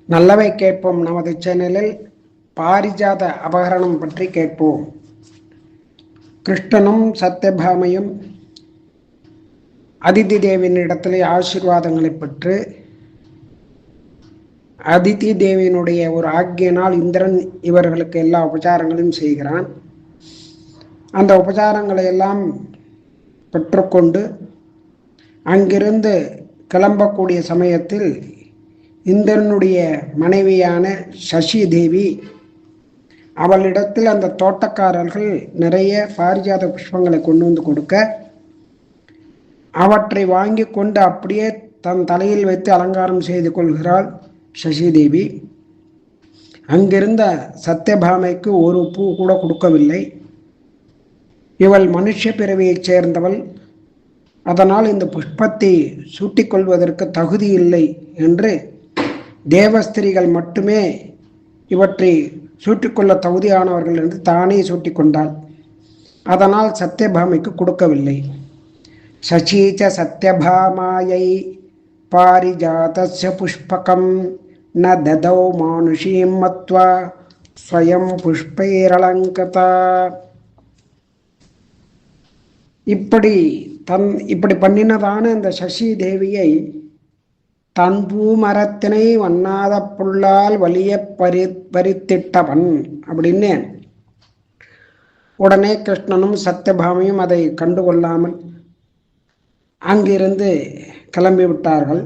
நல்லவை கேட்போம் நமது சேனலில் பாரிஜாத அபகரணம் பற்றி கேட்போம். கிருஷ்ணனும் சத்யபாமையும் அதிதி தேவியினிடத்திலே ஆசீர்வாதங்களை பெற்று அதிதி தேவியினுடைய ஒரு ஆக்கியினால் இந்திரன் இவர்களுக்கு எல்லா உபச்சாரங்களையும் செய்கிறான். அந்த உபச்சாரங்களை எல்லாம் பெற்றுக்கொண்டு அங்கிருந்து கிளம்பக்கூடிய சமயத்தில் இந்திரனுடைய மனைவியான சசி தேவி அவளிடத்தில் அந்த தோட்டக்காரர்கள் நிறைய பாரிஜாத புஷ்பங்களை கொண்டு வந்து கொடுக்க அவற்றை வாங்கி கொண்டு அப்படியே தன் தலையில் வைத்து அலங்காரம் செய்து கொள்கிறாள் சசிதேவி. அங்கிருந்த சத்யபாமைக்கு ஒரு பூ கூட கொடுக்கவில்லை. இவள் மனுஷ பிறவியைச் சேர்ந்தவள், அதனால் இந்த புஷ்பத்தை சூட்டிக்கொள்வதற்கு தகுதி இல்லை என்று தேவஸ்திரிகள் மட்டுமே இவற்றை சூட்டிக்கொள்ள தகுதியானவர்கள் என்று தானே சூட்டிக்கொண்டாள். அதனால் சத்யபாமைக்கு கொடுக்கவில்லை. சசீச்ச சத்யபாமாயை பாரிஜாதஸ்ய புஷ்பகம் ந ததௌ மானுஷீம் மத்வா ஸ்வயம் புஷ்பைரலங்கதா. இப்படி பண்ணினதான இந்த சசி தேவியை தன் பூமரத்தினை வண்ணாத புல்லால் வலிய பறித்திட்டவன் அப்படின்னு உடனே கிருஷ்ணனும் சத்யபாமையும் அதை கண்டுகொள்ளாமல் அங்கிருந்து கிளம்பிவிட்டார்கள்.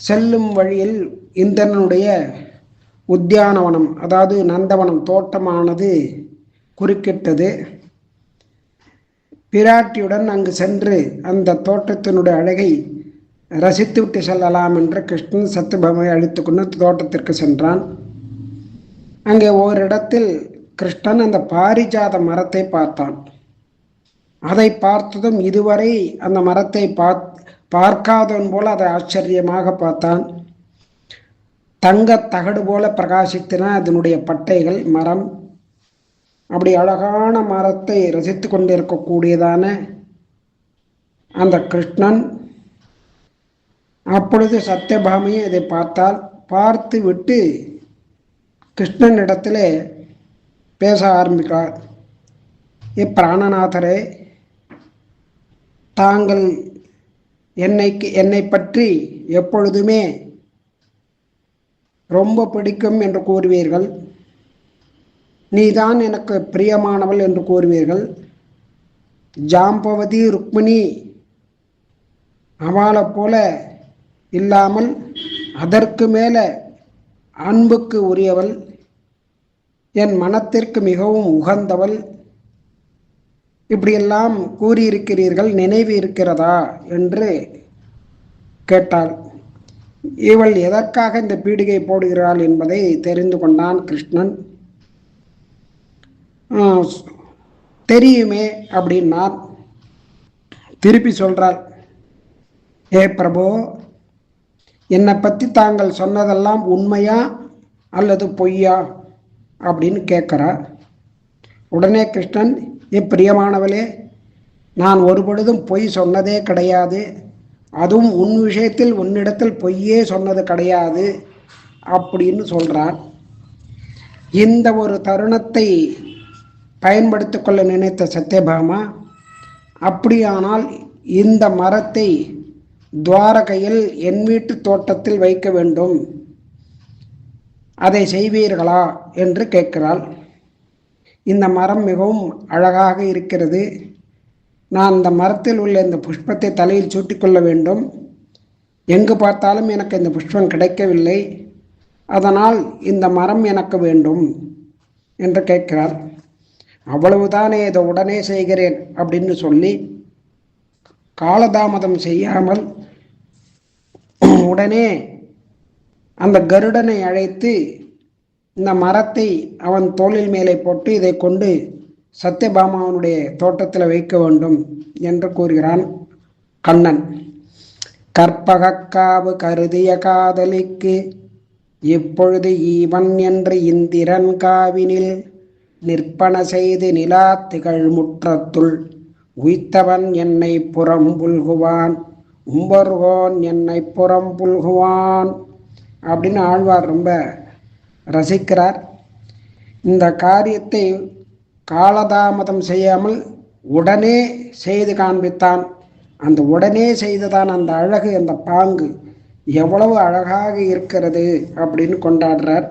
செல்லும் வழியில் இந்திரனுடைய உத்தியானவனம், அதாவது நந்தவனம் தோட்டமானது குறுக்கிட்டது. பிராட்டியுடன் அங்கு சென்று அந்த தோட்டத்தினுடைய அழகை ரசித்துவிட்டு செல்லலாம் என்று கிருஷ்ணன் சத்யபாமையை அழைத்து கொண்டு தோட்டத்திற்கு சென்றான். அங்கே ஓரிடத்தில் கிருஷ்ணன் அந்த பாரிஜாத மரத்தை பார்த்தான். அதை பார்த்ததும் இதுவரை அந்த மரத்தை பார்க்காதவன் போல அதை ஆச்சரியமாக பார்த்தான். தங்க தகடு போல பிரகாசித்தன அதனுடைய பட்டைகள். மரம் அப்படி அழகான மரத்தை ரசித்து கொண்டிருக்கக்கூடியதான அந்த கிருஷ்ணன் அப்பொழுது சத்யபாமையை இதை பார்த்து விட்டு கிருஷ்ணனிடத்திலே பேச ஆரம்பிக்கிறார். பிராணநாதரே, தாங்கள் என்னை பற்றி எப்பொழுதுமே ரொம்ப பிடிக்கும் என்று கூறுவீர்கள். நீதான் எனக்கு பிரியமானவள் என்று கூறுவீர்கள். ஜாம்பவதி ருக்மிணி அவளை போல இல்லாமல் அதற்கு மேலே அன்புக்கு உரியவள், என் மனத்திற்கு மிகவும் உகந்தவள், இப்படியெல்லாம் கூறியிருக்கிறீர்கள், நினைவு இருக்கிறதா என்று கேட்டாள். இவள் எதற்காக இந்த பீடிகை போடுகிறாள் என்பதை தெரிந்து கொண்டான் கிருஷ்ணன். தெரியுமே அப்படின்னார். திருப்பி சொல்றாள், ஏ பிரபு, என்னை பற்றி தாங்கள் சொன்னதெல்லாம் உண்மையா அல்லது பொய்யா அப்படின்னு கேட்குறார். உடனே கிருஷ்ணன், பிரியமானவளே, நான் ஒரு பொழுதும் பொய் சொன்னதே கிடையாது, அதுவும் உன் விஷயத்தில் உன்னிடத்தில் பொய்யே சொன்னது கிடையாது அப்படின்னு சொல்கிறார். இந்த ஒரு தருணத்தை பயன்படுத்தி கொள்ள நினைத்த சத்யபாமா, அப்படியானால் இந்த மரத்தை துவாரகையில் என் வீட்டு தோட்டத்தில் வைக்க வேண்டும், அதை செய்வீர்களா என்று கேட்கிறாள். இந்த மரம் மிகவும் அழகாக இருக்கிறது, நான் இந்த மரத்தில் உள்ள இந்த புஷ்பத்தை தலையில் சூட்டிக்கொள்ள வேண்டும், எங்கு பார்த்தாலும் எனக்கு இந்த புஷ்பம் கிடைக்கவில்லை, அதனால் இந்த மரம் எனக்கு வேண்டும் என்று கேட்கிறார். அவ்வளவுதானே, இதை உடனே செய்கிறேன் அப்படின்னு சொல்லி காலதாமதம் செய்யாமல் உடனே அந்த கருடனை அழைத்து இந்த மரத்தை அவன் தோளில் மேலே போட்டு இதை கொண்டு சத்யபாமாவனுடைய தோட்டத்தில் வைக்க வேண்டும் என்று கூறுகிறான் கண்ணன். கற்பகக்காவு கருதிய காதலிக்கு இப்பொழுது ஈவன் என்று இந்திரன் காவினில் நிற்பன செய்து நிலா திகழ் முற்றத்துள் உய்த்தவன் என்னை புறம் புல்குவான், உம்பர்கோன் என்னை புறம் புல்குவான் அப்படின்னு ஆழ்வார் ரொம்ப ரசிக்கிறார். இந்த காரியத்தை காலதாமதம் செய்யாமல் உடனே செய்து காண்பித்தான். அந்த உடனே செய்ததான் அந்த அழகு, அந்த பாங்கு எவ்வளவு அழகாக இருக்கிறது அப்படின்னு கொண்டாடுறார்.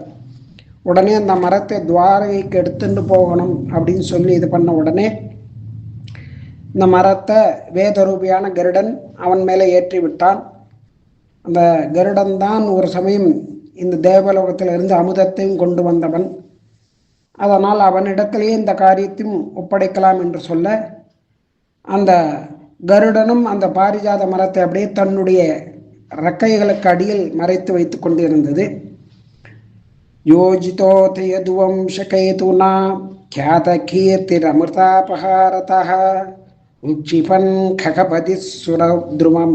உடனே அந்த மரத்தை துவாரகைக்கு எடுத்துட்டு போகணும் அப்படின்னு சொல்லி இது பண்ண உடனே இந்த மரத்தை வேதரூபியான கருடன் அவன் மேலே ஏற்றி விட்டான். அந்த கருடன் தான் ஒரு சமயம் இந்த தேவலோகத்திலிருந்து அமுதத்தையும் கொண்டு வந்தவன். அதனால் அவனிடத்திலேயே இந்த காரியத்தையும் ஒப்படைக்கலாம் என்று சொல்ல அந்த கருடனும் அந்த பாரிஜாத மரத்தை அப்படியே தன்னுடைய ரெக்கைகளுக்கு அடியில் மறைத்து வைத்து கொண்டிருந்தது. யோஜிதோத யதுவம்சகேதுனா ख्यात कीर्तिरमृतापहारतः உச்சிபன் खगपति सुरद्रुमं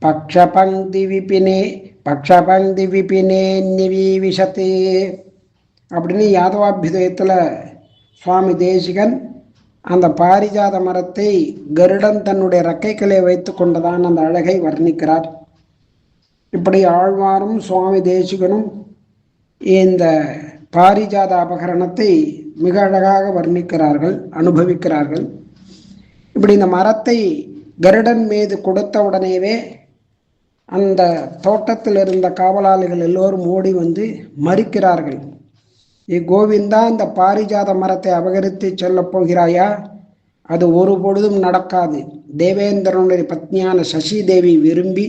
பக்ஷபங்கி விபினே நிவிவிஷத்தே அப்படின்னு யாதவாபியுதயத்தில் சுவாமி தேசிகன் அந்த பாரிஜாத மரத்தை கருடன் தன்னுடைய ரெக்கைகளை வைத்து கொண்டதான் அந்த அழகை வர்ணிக்கிறார். இப்படி ஆழ்வாரும் சுவாமி தேசிகனும் இந்த பாரிஜாத அபகரணத்தை மிக அழகாக வர்ணிக்கிறார்கள், அனுபவிக்கிறார்கள். இப்படி இந்த மரத்தை கருடன் மீது கொடுத்த உடனேவே அந்த தோட்டத்தில் இருந்த காவலாளிகள் எல்லோரும் ஓடி வந்து மறிக்கிறார்கள். கோவிந்தா, இந்த பாரிஜாத மரத்தை அபகரித்து செல்லப் போகிறாயா? அது ஒரு பொழுதும் நடக்காது. தேவேந்திரனுடைய பத்னியான சசி தேவி விரும்பி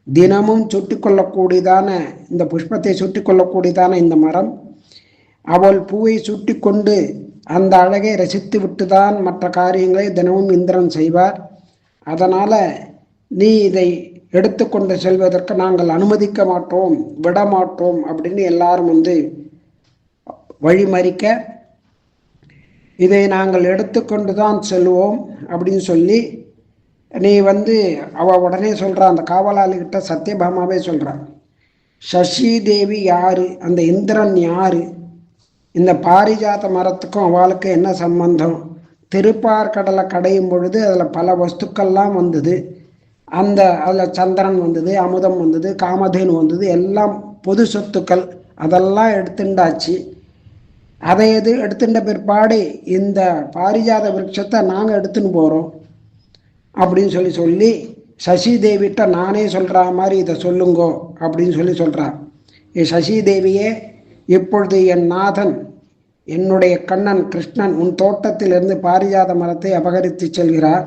தினமும் சுட்டி கொள்ளக்கூடியதான இந்த புஷ்பத்தை சுட்டி கொள்ளக்கூடியதான இந்த மரம், அவள் பூவை சுட்டி கொண்டு அந்த அழகை ரசித்து விட்டுதான் மற்ற காரியங்களை தினமும் இந்திரன் செய்வார். அதனால் நீ இதை எடுத்துக்கொண்டு செல்வதற்கு நாங்கள் அனுமதிக்க மாட்டோம், விடமாட்டோம் அப்படின்னு எல்லாரும் வந்து வழிமறிக்க, இதை நாங்கள் எடுத்துக்கொண்டு தான் செல்வோம் அப்படின்னு சொல்லி நீ வந்து அவள் உடனே சொல்கிறான். அந்த காவலாளிகிட்ட சத்யபாமாவே சொல்கிறான், சசி தேவி யாரு, அந்த இந்திரன் யாரு, இந்த பாரிஜாத மரத்துக்கும் அவளுக்கு என்ன சம்பந்தம்? திருப்பார்கடலை கடையும் பொழுது அதில் பல வஸ்துக்கள்லாம் வந்தது. அதில் சந்திரன் வந்தது, அமுதம் வந்தது, காமதேனு வந்தது, எல்லாம் பொது சொத்துக்கள். அதெல்லாம் எடுத்துட்டாச்சு. அதை எடுத்துட்ட பிற்பாடு இந்த பாரிஜாத விருட்சத்தை நாங்கள் எடுத்துன்னு போகிறோம் அப்படின்னு சொல்லி சசி தேவிட்ட நானே சொல்கிற மாதிரி இதை சொல்லுங்கோ அப்படின்னு சொல்கிறார். சசி தேவியே, இப்பொழுது என் நாதன், என்னுடைய கண்ணன் கிருஷ்ணன் உன் தோட்டத்திலிருந்து பாரிஜாத மரத்தை அபகரித்து செல்கிறார்.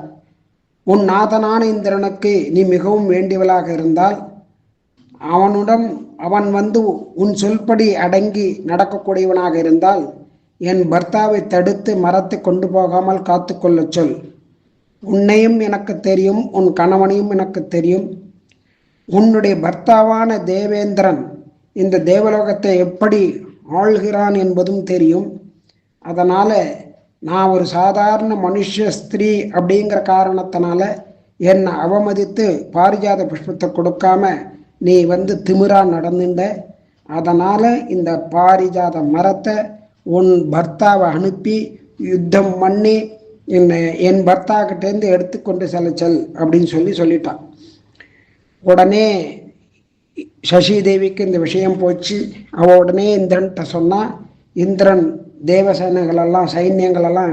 உன் நாதனான இந்திரனுக்கு நீ மிகவும் வேண்டியவளாக இருந்தால் அவன் வந்து உன் சொல்படி அடங்கி நடக்கக்கூடியவனாக இருந்தால் என் பர்த்தாவை தடுத்து மரத்தை கொண்டு போகாமல் காத்து கொள்ள சொல். உன்னையும் எனக்கு தெரியும், உன் கணவனையும் எனக்கு தெரியும். உன்னுடைய பர்த்தாவான தேவேந்திரன் இந்த தேவலோகத்தை எப்படி ஆள்கிறான் என்பதும் தெரியும். அதனால் நான் ஒரு சாதாரண மனுஷ ஸ்திரீ அப்படிங்கிற காரணத்தினால என்னை அவமதித்து பாரிஜாத புஷ்பத்தை கொடுக்காம நீ வந்து திமிரா நடந்துட்ட. அதனால் இந்த பாரிஜாத மரத்தை உன் பர்த்தாவை அனுப்பி யுத்தம் பண்ணி என் பர்த்தாக்கிட்டேருந்து எடுத்துக்கொண்டு செல் அப்படின்னு சொல்லிட்டான். உடனே சசி தேவிக்கு இந்த விஷயம் போச்சு. அவள் உடனே இந்திரன்கிட்ட சொன்னால், இந்திரன் தேவசேனைகளெல்லாம் சைன்யங்களெல்லாம்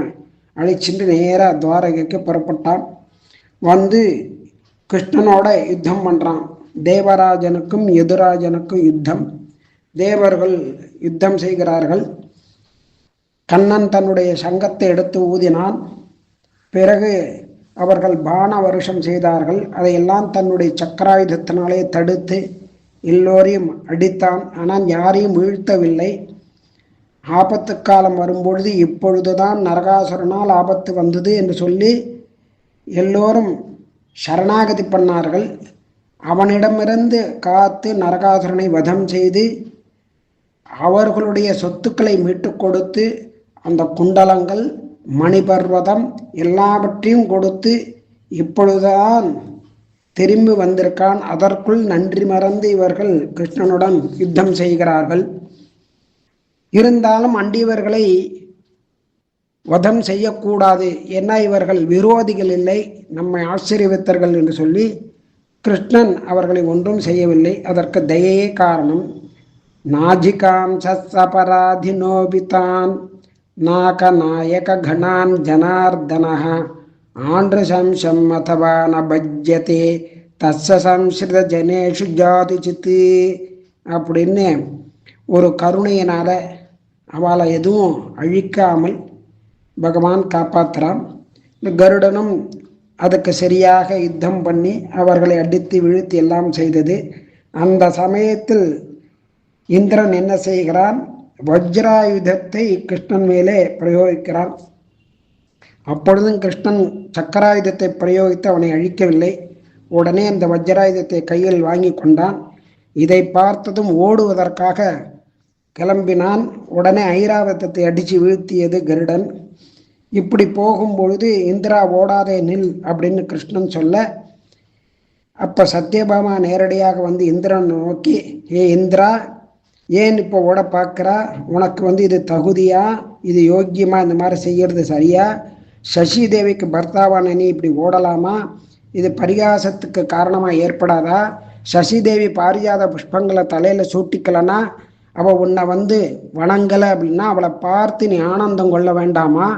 அழிச்சுட்டு நேராக துவாரகைக்கு புறப்பட்டான். வந்து கிருஷ்ணனோட யுத்தம் பண்ணுறான். தேவராஜனுக்கும் யதுராஜனுக்கும் யுத்தம். தேவர்கள் யுத்தம் செய்கிறார்கள். கண்ணன் தன்னுடைய சங்கத்தை எடுத்து ஊதினான். பிறகு அவர்கள் பான வருஷம் செய்தார்கள். அதையெல்லாம் தன்னுடைய சக்கராயுதத்தினாலே தடுத்து எல்லோரையும் அடித்தான். ஆனால் யாரையும் வீழ்த்தவில்லை. ஆபத்து காலம் வரும்பொழுது இப்பொழுதுதான் நரகாசுரனால் ஆபத்து வந்தது என்று சொல்லி எல்லோரும் சரணாகதி பண்ணார்கள். அவனிடமிருந்து காத்து நரகாசுரனை வதம் செய்து அவர்களுடைய சொத்துக்களை மீட்டு கொடுத்து அந்த குண்டலங்கள், மணிபர்வதம் எல்லாவற்றையும் கொடுத்து இப்பொழுதுதான் திரும்பி வந்திருக்கான். அதற்குள் நன்றி மறந்து இவர்கள் கிருஷ்ணனுடன் யுத்தம் செய்கிறார்கள். இருந்தாலும் அண்டியவர்களை வதம் செய்யக்கூடாது, ஏன்னா இவர்கள் விரோதிகள் இல்லை, நம்மை ஆச்சரியவித்தர்கள் என்று சொல்லி கிருஷ்ணன் அவர்களை ஒன்றும் செய்யவில்லை. அதற்கு தயையே காரணம். நாஜிகாம் சப்பராதினோபிதான் நாக நாயக கணான் ஜனார்தனஹ ஆண்டு சம்சம் அதவா ந பஜ்யதே தஸ்ஸ சம்ஸ்ருத ஜனேஷு ஜாதி சித்து அப்படின்னு ஒரு கருணையினால் அவளை எதுவும் அழிக்காமல் பகவான் காப்பாற்றுறான். கருடனும் அதுக்கு சரியாக யுத்தம் பண்ணி அவர்களை அடித்து வீழ்த்தி எல்லாம் செய்தது. அந்த சமயத்தில் இந்திரன் என்ன செய்கிறான்? வஜ்ராயுதத்தை கிருஷ்ணன் மேலே பிரயோகிக்கிறான். அப்பொழுதும் கிருஷ்ணன் சக்கராயுதத்தை பிரயோகித்து அவனை அழிக்கவில்லை. உடனே அந்த வஜ்ராயுதத்தை கையில் வாங்கி கொண்டான். இதை பார்த்ததும் ஓடுவதற்காக கிளம்பினான். உடனே ஐராவதத்தை அடித்து வீழ்த்தியது கருடன். இப்படி போகும்பொழுது இந்திரா ஓடாதே நில் அப்படின்னு கிருஷ்ணன் சொல்ல, அப்போ சத்யபாமா நேரடியாக வந்து இந்திரன் நோக்கி, ஏ இந்திரா, ஏன் இப்போ ஓட பார்க்குறா? உனக்கு இது தகுதியா? இது யோக்கியமா? இந்த மாதிரி செய்கிறது சரியா? சசி தேவிக்கு பர்த்தாவான நீ இப்படி ஓடலாமா? இது பரிகாசத்துக்கு காரணமாக ஏற்படாதா? சசி தேவி பாரிஜாத புஷ்பங்களை தலையில் சூட்டிக்கலன்னா அவள் உன்னை வணங்கலை அப்படின்னா அவளை பார்த்து நீ ஆனந்தம் கொள்ள வேண்டாமா?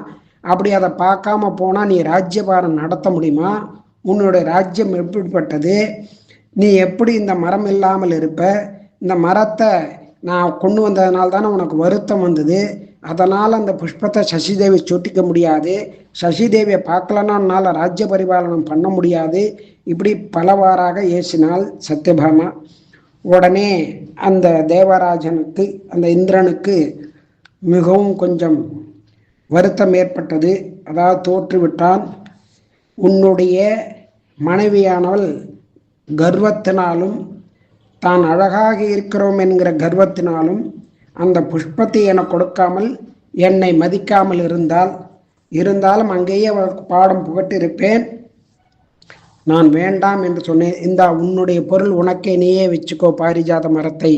அப்படி அதை பார்க்காம போனால் நீ ராஜ்யபாரம் நடத்த முடியுமா? உன்னுடைய ராஜ்யம் எப்படிப்பட்டது? நீ எப்படி இந்த மரம் இல்லாமல் இருப்ப? இந்த மரத்தை நான் கொண்டு வந்ததுனால தானே உனக்கு வருத்தம் வந்தது. அதனால் அந்த புஷ்பத்தை சசிதேவி சூட்டிக்க முடியாது. சசிதேவியை பார்க்கலன்னா உன்னால் ராஜ்ய பரிபாலனம் பண்ண முடியாது. இப்படி பலவாறாக ஏசினாள் சத்யபாமா. உடனே அந்த தேவராஜனுக்கு, அந்த இந்திரனுக்கு மிகவும் கொஞ்சம் வருத்தம் ஏற்பட்டது. அதாவது தோற்றுவிட்டான். உன்னுடைய மனைவியானவள் கர்வத்தினாலும் தான் அழகாக இருக்கிறோம் என்கிற கர்வத்தினாலும் அந்த புஷ்பத்தை எனக்கு கொடுக்காமல் என்னை மதிக்காமல் இருந்தாலும் அங்கேயே அவளுக்கு பாடம் புகட்டிருப்பேன். நான் வேண்டாம் என்று சொன்னேன். இந்த உன்னுடைய பொருள் உனக்கே, நீயே வச்சுக்கோ பாரிஜாத மரத்தை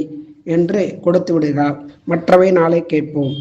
என்று கொடுத்து விடுகிறாள். மற்றவை நாளை கேட்போம்.